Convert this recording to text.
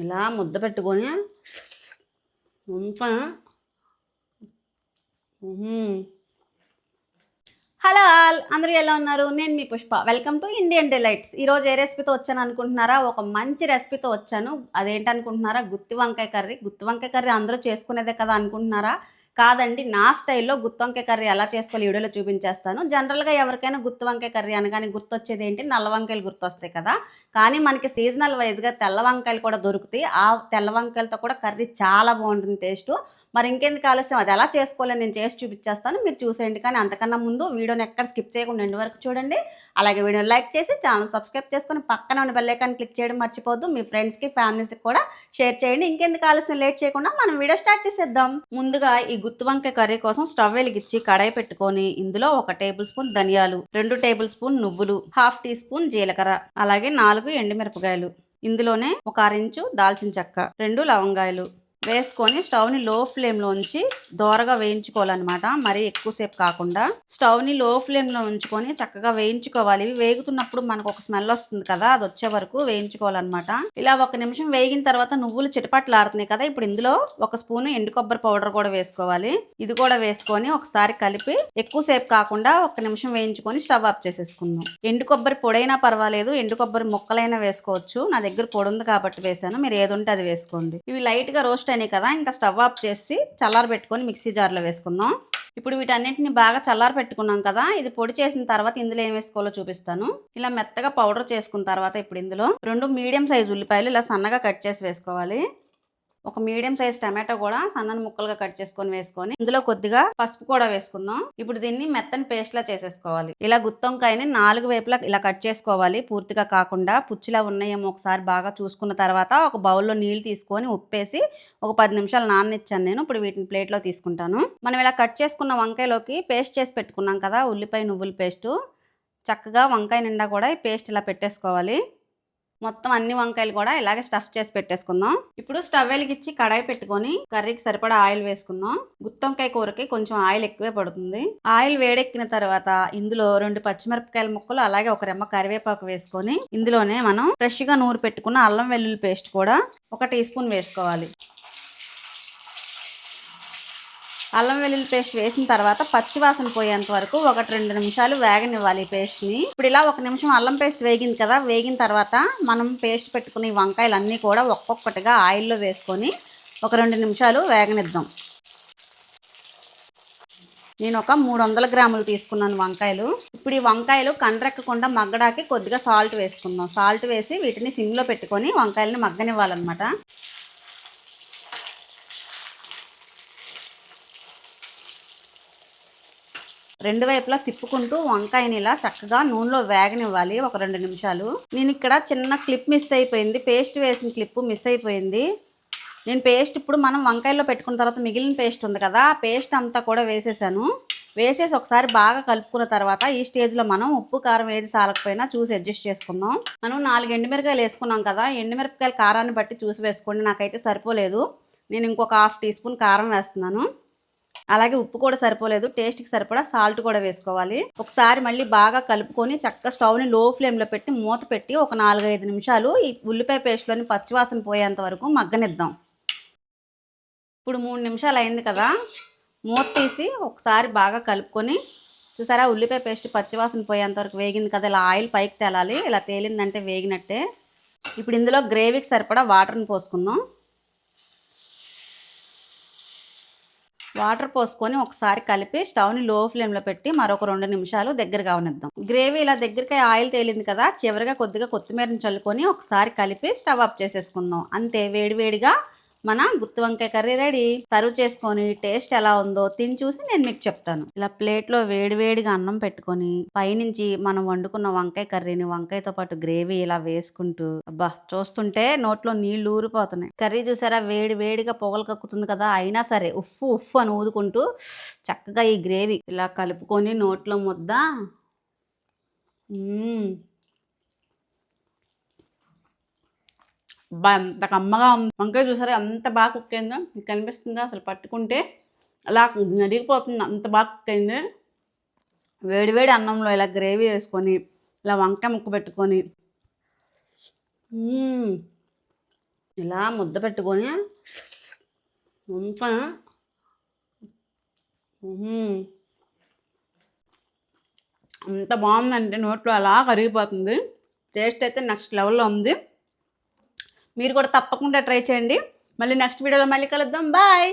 ఇలా ముద్ద పెట్టుకొని ఇంకా హలో ఆల్, అందరూ ఎలా ఉన్నారు? నేను మీ Pushpa. Welcome to Indian delights. ఈరోజు ఏ రెసిపీతో వచ్చాను అనుకుంటున్నారా? ఒక మంచి రెసిపీతో వచ్చాను. అదేంటనుకుంటున్నారా? గుత్తి వంకాయ కర్రీ. గుత్తి వంకాయ కర్రీ అందరూ చేసుకునేదే కదా అనుకుంటున్నారా? కాదండి, నా స్టైల్లో గుత్తి వంకాయ కర్రీ ఎలా చేసుకోవాలి ఈ వీడియోలో చూపించేస్తాను. జనరల్గా ఎవరికైనా గుత్తి వంకాయ కర్రీ అనగానే గుర్తొచ్చేది ఏంటి? నల్ల వంకాయలు గుర్తొస్తాయి కదా. కానీ మనకి సీజనల్ వైజ్గా తెల్ల వంకాయలు కూడా దొరుకుతాయి. ఆ తెల్ల వంకాయలతో కూడా కర్రీ చాలా బాగుంటుంది టేస్ట్. మరి ఇంకెందుకు ఆలస్యం, అది ఎలా చేసుకోవాలని నేను చేసి చూపించేస్తాను, మీరు చూసేయండి. కానీ అంతకన్నా ముందు వీడియోని ఎక్కడ స్కిప్ చేయకుండా ఎండ్ వరకు చూడండి. అలాగే వీడియోని లైక్ చేసి ఛానల్ సబ్స్క్రైబ్ చేసుకొని పక్కన ఉన్న బెల్ ఐకాన్ క్లిక్ చేయడం మర్చిపోద్దు. మీ ఫ్రెండ్స్కి ఫ్యామిలీస్కి కూడా షేర్ చేయండి. ఇంకెందుకు ఆలస్యం, లేట్ చేయకుండా మనం వీడియో స్టార్ట్ చేసేద్దాం. ముందుగా ఈ గుత్తి వంకాయ కర్రీ కోసం స్టవ్ వెలిగించి కడాయి పెట్టుకొని ఇందులో 1 టేబుల్ స్పూన్ ధనియాలు, 2 టేబుల్ స్పూన్ నువ్వులు, 1/2 టీ స్పూన్ జీలకర్ర, అలాగే 4 ఎండుమిరపకాయలు, ఇందులోనే 1/2 ఇంచు దాల్చిన చెక్క, 2 లవంగాయలు వేసుకొని స్టవ్ని లో ఫ్లేమ్లో ఉంచి దోరగా వేయించుకోవాలన్నమాట. మరీ ఎక్కువసేపు కాకుండా స్టవ్ని లో ఫ్లేమ్లో ఉంచుకొని చక్కగా వేయించుకోవాలి. ఇవి వేగుతున్నప్పుడు మనకు ఒక స్మెల్ వస్తుంది కదా, అది వచ్చే వరకు వేయించుకోవాలన్నమాట. ఇలా 1 నిమిషం వేగిన తర్వాత నువ్వులు చిటపట్లాడుతున్నాయి కదా, ఇప్పుడు ఇందులో 1 స్పూన్ ఎండు కొబ్బరి పౌడర్ కూడా వేసుకోవాలి. ఇది కూడా వేసుకొని ఒకసారి కలిపి ఎక్కువసేపు కాకుండా 1 నిమిషం వేయించుకొని స్టవ్ ఆఫ్ చేసేసుకుందాం. ఎండు కొబ్బరి పొడైనా పర్వాలేదు, ఎండు కొబ్బరి ముక్కలైనా వేసుకోవచ్చు. నా దగ్గర పొడి ఉంది కాబట్టి వేసాను, మీరు ఏది ఉంటే అది వేసుకోండి. ఇవి లైట్గా రోస్ట్ అయినాయి కదా, ఇంకా స్టవ్ ఆఫ్ చేసి చల్లారి పెట్టుకొని మిక్సీ జార్లో వేసుకుందాం. ఇప్పుడు వీటన్నిటిని బాగా చల్లారి పెట్టుకున్నాం కదా, ఇది పొడి చేసిన తర్వాత ఇందులో ఏం వేసుకోవాలో చూపిస్తాను. ఇలా మెత్తగా పౌడర్ చేసుకున్న తర్వాత ఇప్పుడు ఇందులో 2 మీడియం సైజు ఉల్లిపాయలు ఇలా సన్నగా కట్ చేసి వేసుకోవాలి. ఒక మీడియం సైజ్ టమాటో కూడా సన్నని ముక్కలుగా కట్ చేసుకొని వేసుకొని ఇందులో కొద్దిగా పసుపు కూడా వేసుకుందాం. ఇప్పుడు దీన్ని మెత్తని పేస్ట్ లా చేసేసుకోవాలి. ఇలా గుత్తొంకాయని 4 వైపులా ఇలా కట్ చేసుకోవాలి, పూర్తిగా కాకుండా. పుచ్చిలా ఉన్నాయేమో ఒకసారి బాగా చూసుకున్న తర్వాత ఒక బౌల్లో నీళ్లు తీసుకొని ఉప్పేసి ఒక 10 నిమిషాలు నాననిచ్చాను నేను. ఇప్పుడు వీటిని ప్లేట్లో తీసుకుంటాను. మనం ఇలా కట్ చేసుకున్న వంకాయలోకి పేస్ట్ చేసి పెట్టుకున్నాం కదా, ఉల్లిపాయ నువ్వుల పేస్టు, చక్కగా వంకాయ నిండా కూడా ఈ పేస్ట్ ఇలా పెట్టేసుకోవాలి. మొత్తం అన్ని వంకాయలు కూడా ఇలాగే స్టఫ్ చేసి పెట్టేసుకుందాం. ఇప్పుడు స్టవ్ వెలిగించి కడాయి పెట్టుకొని కర్రీకి సరిపడా ఆయిల్ వేసుకుందాం. గుత్తొంకాయ కూరకి కొంచెం ఆయిల్ ఎక్కువే పడుతుంది. ఆయిల్ వేడెక్కిన తర్వాత ఇందులో 2 పచ్చిమిరపకాయల ముక్కలు, అలాగే 1 రెమ్మ కరివేపాకు వేసుకొని ఇందులోనే మనం ఫ్రెష్గా నూరు పెట్టుకున్న అల్లం వెల్లుల్లి పేస్ట్ కూడా 1 టీ స్పూన్ వేసుకోవాలి. అల్లం వెల్లుల్లి పేస్ట్ వేసిన తర్వాత పచ్చి వాసన పోయేంత వరకు 1-2 నిమిషాలు వేగనివ్వాలి ఈ పేస్ట్ని. ఇప్పుడు ఇలా 1 నిమిషం అల్లం పేస్ట్ వేగింది కదా, వేగిన తర్వాత మనం పేస్ట్ పెట్టుకున్న ఈ వంకాయలన్నీ కూడా ఒక్కొక్కటిగా ఆయిల్లో వేసుకొని ఒక 2 నిమిషాలు వేగనిద్దాం. నేను ఒక 300 గ్రాములు తీసుకున్నాను వంకాయలు. ఇప్పుడు ఈ వంకాయలు కండ్రెక్కకుండా మగ్గడానికి కొద్దిగా సాల్ట్ వేసుకుందాం. సాల్ట్ వేసి వీటిని సిమ్లో పెట్టుకొని వంకాయలని మగ్గనివ్వాలన్నమాట. రెండు వైపులా తిప్పుకుంటూ వంకాయని ఇలా చక్కగా నూనెలో వేగనివ్వాలి ఒక 2 నిమిషాలు. నేను ఇక్కడ చిన్న క్లిప్ మిస్ అయిపోయింది, పేస్ట్ వేసిన క్లిప్ మిస్ అయిపోయింది. నేను పేస్ట్ ఇప్పుడు మనం వంకాయల్లో పెట్టుకున్న తర్వాత మిగిలిన పేస్ట్ ఉంది కదా, ఆ పేస్ట్ అంతా కూడా వేసేసాను. వేసేసి ఒకసారి బాగా కలుపుకున్న తర్వాత ఈ స్టేజ్లో మనం ఉప్పు కారం ఏది సాలకపోయినా చూసి అడ్జస్ట్ చేసుకుందాం. మనం 4 ఎండుమిరపకాయలు వేసుకున్నాం కదా, ఎండుమిరపకాయల కారాన్ని బట్టి చూసి వేసుకోండి. నాకైతే సరిపోలేదు, నేను ఇంకొక 1/2 టీ స్పూన్ కారం వేస్తున్నాను. అలాగే ఉప్పు కూడా సరిపోలేదు, టేస్ట్కి సరిపడా సాల్ట్ కూడా వేసుకోవాలి. ఒకసారి మళ్ళీ బాగా కలుపుకొని చక్కగా స్టవ్ని లో ఫ్లేమ్లో పెట్టి మూత పెట్టి ఒక 4-5 నిమిషాలు ఈ ఉల్లిపాయ పేస్ట్లోని పచ్చివాసన పోయేంత వరకు మగ్గనిద్దాం. ఇప్పుడు 3 నిమిషాలు అయింది కదా, మూత తీసి ఒకసారి బాగా కలుపుకొని, చూసారా ఉల్లిపాయ పేస్ట్ పచ్చివాసన పోయేంత వరకు వేగింది కదా, ఇలా ఆయిల్ పైకి తేలాలి. ఇలా తేలిందంటే వేగినట్టే. ఇప్పుడు ఇందులో గ్రేవీకి సరిపడా వాటర్ని పోసుకుందాం. వాటర్ పోసుకొని ఒకసారి కలిపి స్టవ్ని లో ఫ్లేమ్లో పెట్టి మరొక 2 నిమిషాలు దగ్గరగా అవనిద్దాం. గ్రేవీ ఇలా దగ్గరికి ఆయిల్ తేలింది కదా, చివరిగా కొద్దిగా కొత్తిమీరని చల్లుకొని ఒకసారి కలిపి స్టవ్ ఆఫ్ చేసేసుకుందాం. అంతే, వేడివేడిగా మన గుత్తి వంకాయ కర్రీ రెడీ. సర్వ్ చేసుకొని టేస్ట్ ఎలా ఉందో తిని చూసి నేను మీకు చెప్తాను. ఇలా ప్లేట్లో వేడివేడిగా అన్నం పెట్టుకొని పైనుంచి మనం వండుకున్న వంకాయ కర్రీని వంకాయతో పాటు గ్రేవీ ఇలా వేసుకుంటూ, అబ్బా చూస్తుంటే నోట్లో నీళ్లు ఊరిపోతున్నాయి. కర్రీ చూసారా వేడి వేడిగా పొగలు కక్కుతుంది కదా, అయినా సరే ఉఫ్ఫు ఉఫ్ఫు అని ఊదుకుంటూ చక్కగా ఈ గ్రేవీ ఇలా కలుపుకొని నోట్లో ముద్ద. ఎంత కమ్మగా ఉంది వంకాయ, చూసారా ఎంత బాగా కుక్ అయిందో. మీకు కనిపిస్తుందా? అసలు పట్టుకుంటే అలా నలిగిపోతుంది, అంత బాగా కుక్ అయింది. వేడివేడి అన్నంలో ఇలా గ్రేవీ వేసుకొని ఇలా వంకాయ ముక్క పెట్టుకొని ఇలా ముద్ద పెట్టుకొని ఇంకా అంత బాగుందంటే నోట్లో అలా కరిగిపోతుంది. టేస్ట్ అయితే నెక్స్ట్ లెవెల్లో ఉంది. మీరు కూడా తప్పకుండా ట్రై చేయండి. మళ్ళీ నెక్స్ట్ వీడియోలో మళ్ళీ కలుద్దాం. బాయ్.